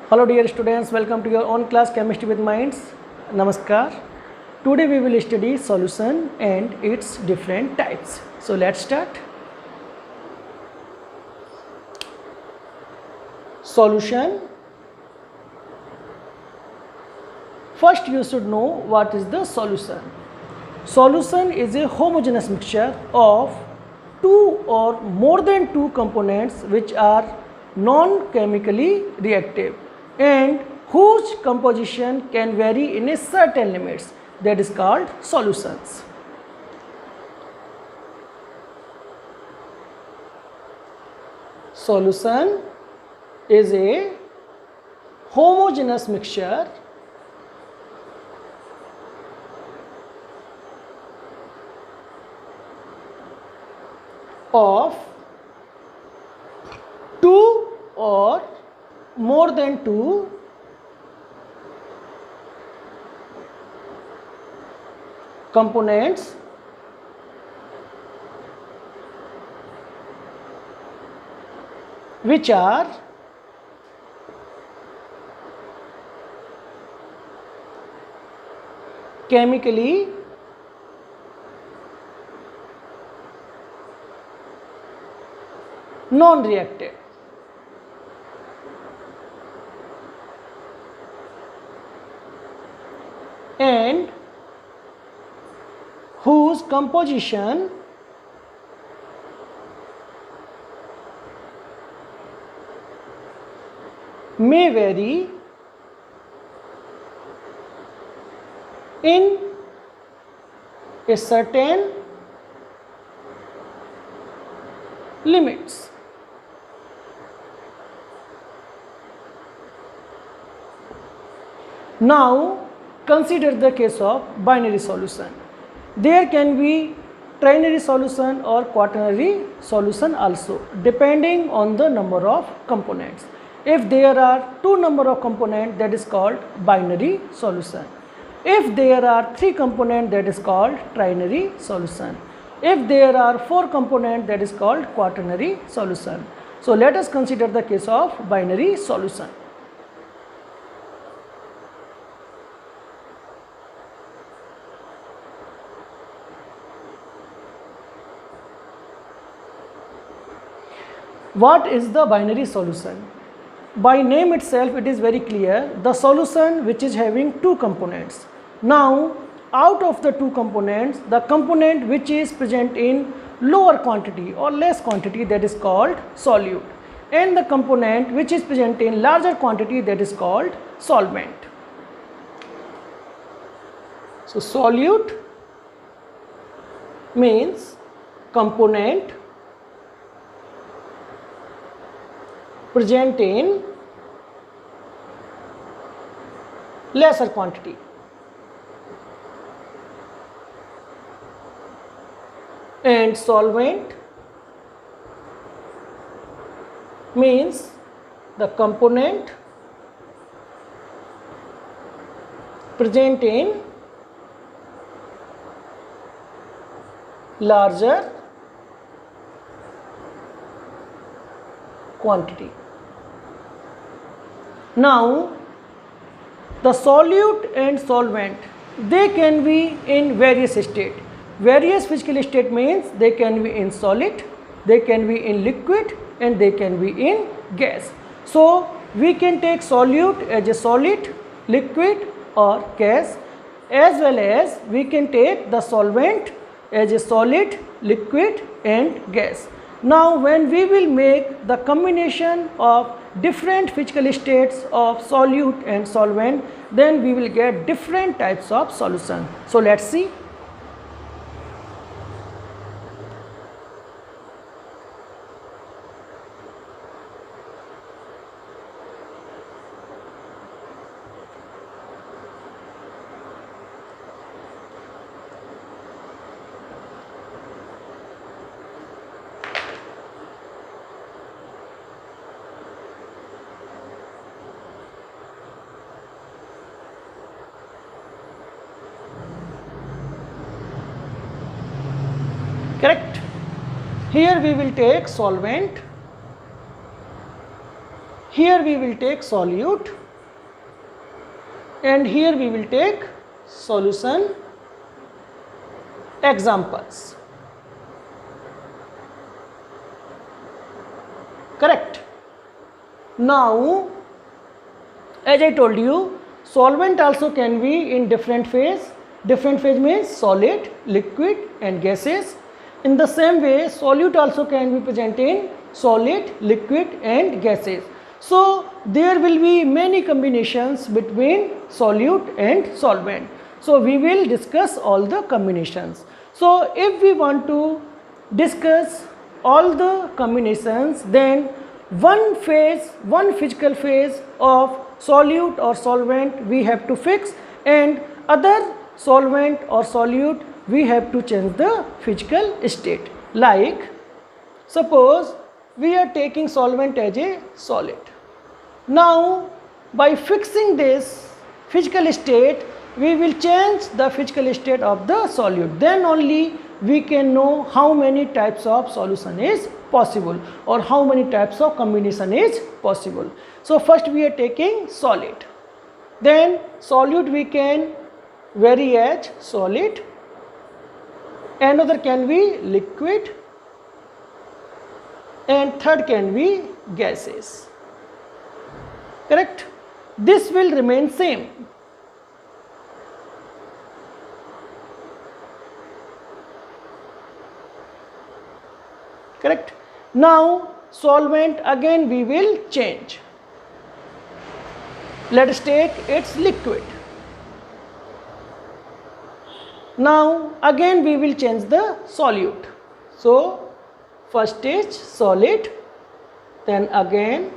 Hello dear students, welcome to your own class Chemistry with Minds. Namaskar. Today we will study solution and its different types. So let's start. Solution. First you should know what is the solution. Solution is a homogeneous mixture of two or more than two components which are non-chemically reactive and whose composition can vary in a certain limits, that is called solutions. Solution is a homogeneous mixture of two or more than two components which are chemically non-reactive. And whose composition may vary in a certain limits. Now consider the case of binary solution. There can be trinary solution or quaternary solution also, depending on the number of components. If there are two number of components, that is called binary solution. If there are three components, that is called trinary solution. If there are four components, that is called quaternary solution. So let us consider the case of binary solution. What is the binary solution? By name itself it is very clear, the solution which is having two components. Now out of the two components, the component which is present in lower quantity or less quantity, that is called solute, and the component which is present in larger quantity, that is called solvent. So solute means component present in lesser quantity, and solvent means the component present in larger quantity. Now the solute and solvent, they can be in various states. Various physical state means they can be in solid, they can be in liquid, and they can be in gas. So we can take solute as a solid, liquid or gas, as well as we can take the solvent as a solid, liquid and gas. Now when we will make the combination of different physical states of solute and solvent, then we will get different types of solution. So let's see. Correct? Here we will take solvent, here we will take solute and here we will take solution examples. Correct. Now, as I told you, solvent also can be in different phase. Different phase means solid, liquid and gases. In the same way, solute also can be present in solid, liquid and gases. So there will be many combinations between solute and solvent. So we will discuss all the combinations. So if we want to discuss all the combinations, then one phase, one physical phase of solute or solvent we have to fix, and other solvent or solute we have to change the physical state. Like suppose we are taking solvent as a solid. Now by fixing this physical state, we will change the physical state of the solute. Then only we can know how many types of solution is possible or how many types of combination is possible. So first we are taking solid, then solute we can vary as solid, another can be liquid, and third can be gases. Correct. This will remain same. Correct. Now solvent again we will change. Let us take its liquid. Now again we will change the solute. So first is solid, then again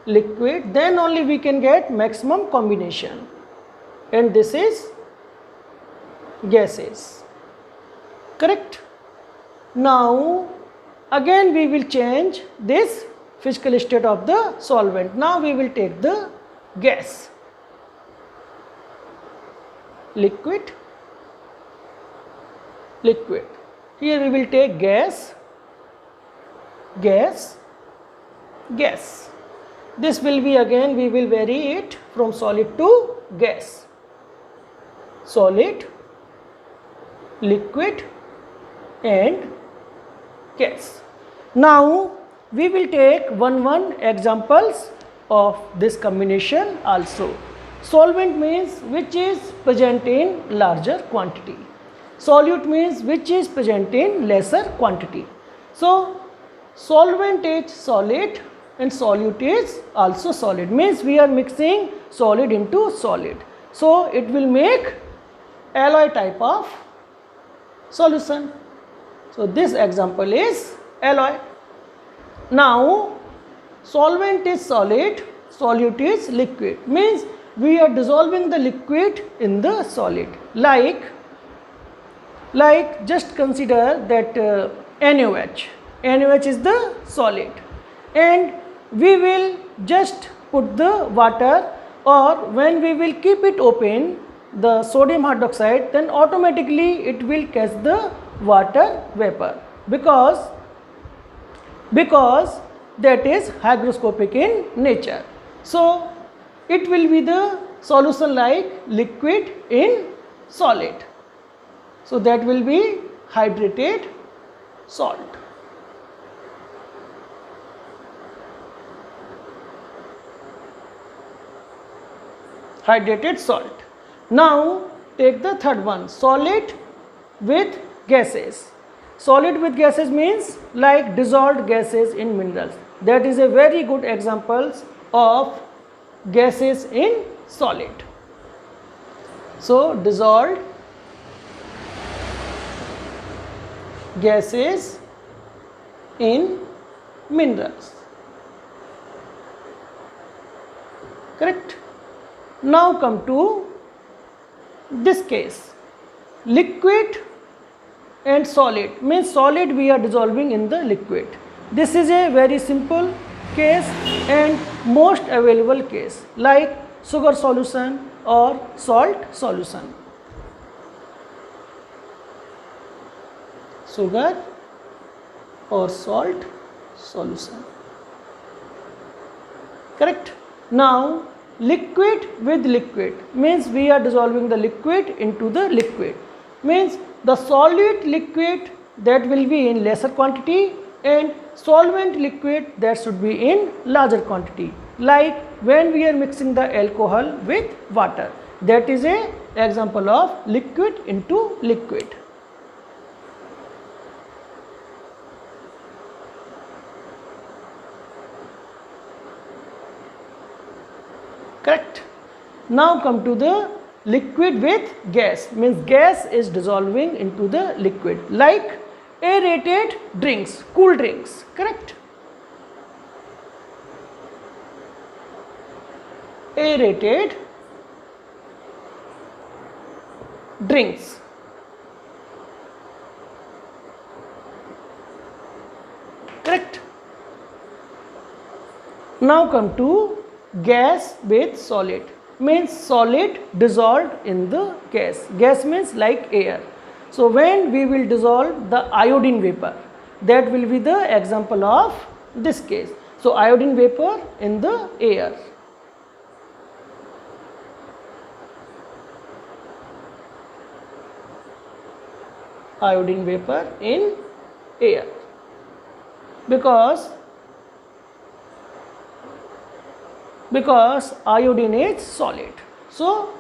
liquid, then only we can get maximum combination, and this is gases. Correct. Now again we will change this physical state of the solvent. Now we will take the gas, liquid, liquid. Here we will take gas, gas, gas. This will be again we will vary it from solid to gas. Solid, liquid and gas. Now we will take one examples of this combination also. Solvent means which is present in larger quantity. Solute means which is present in lesser quantity. So solvent is solid and solute is also solid, means we are mixing solid into solid. So it will make alloy type of solution. So this example is alloy. Now solvent is solid, solute is liquid, means we are dissolving the liquid in the solid. Like just consider that NaOH. NaOH is the solid, and we will just put the water, or when we will keep it open the sodium hydroxide, then automatically it will catch the water vapor because that is hygroscopic in nature. So it will be the solution like liquid in solid. So that will be hydrated salt. Hydrated salt. Now take the third one, solid with gases. Solid with gases means like dissolved gases in minerals. That is a very good example of gases in solid. So dissolved gases in minerals. Correct. Now come to this case, liquid and solid, means solid we are dissolving in the liquid. This is a very simple case and most available case, like sugar solution or salt solution. Sugar or salt solution. correct. Now liquid with liquid means we are dissolving the liquid into the liquid, means the solid liquid that will be in lesser quantity and solvent liquid that should be in larger quantity, like when we are mixing the alcohol with water, that is a example of liquid into liquid. Correct. Now come to the liquid with gas, means gas is dissolving into the liquid, like aerated drinks, cool drinks, correct. Aerated drinks, correct. Now come to gas with solid, means solid dissolved in the gas. Gas means like air. So when we will dissolve the iodine vapor, that will be the example of this case. So iodine vapor in the air. Iodine vapor in air, because iodine is solid. So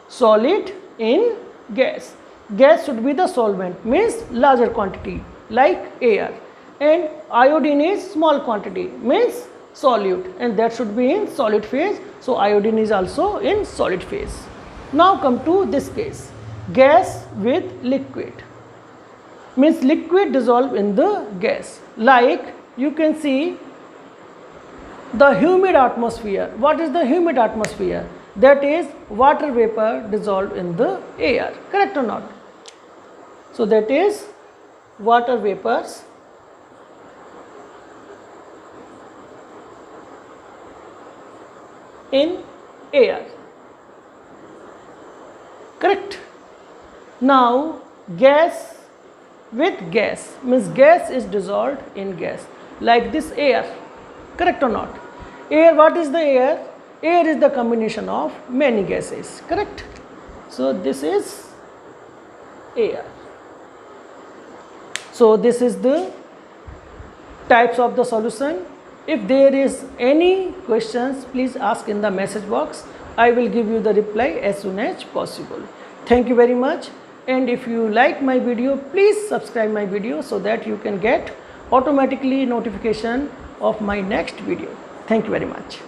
solid in gas. Gas should be the solvent, means larger quantity like air, and iodine is small quantity, means solute, and that should be in solid phase. So iodine is also in solid phase. Now come to this case, gas with liquid, means liquid dissolved in the gas, like you can see the humid atmosphere. What is the humid atmosphere? That is water vapor dissolved in the air, correct or not? So that is water vapors in air, correct. Now gas with gas, means gas is dissolved in gas, like this air, correct or not? Air, what is the air? Air is the combination of many gases, correct. So this is air. So this is the types of the solution. If there is any questions, please ask in the message box. I will give you the reply as soon as possible. Thank you very much. And if you like my video, please subscribe my video so that you can get automatically notification of my next video. Thank you very much.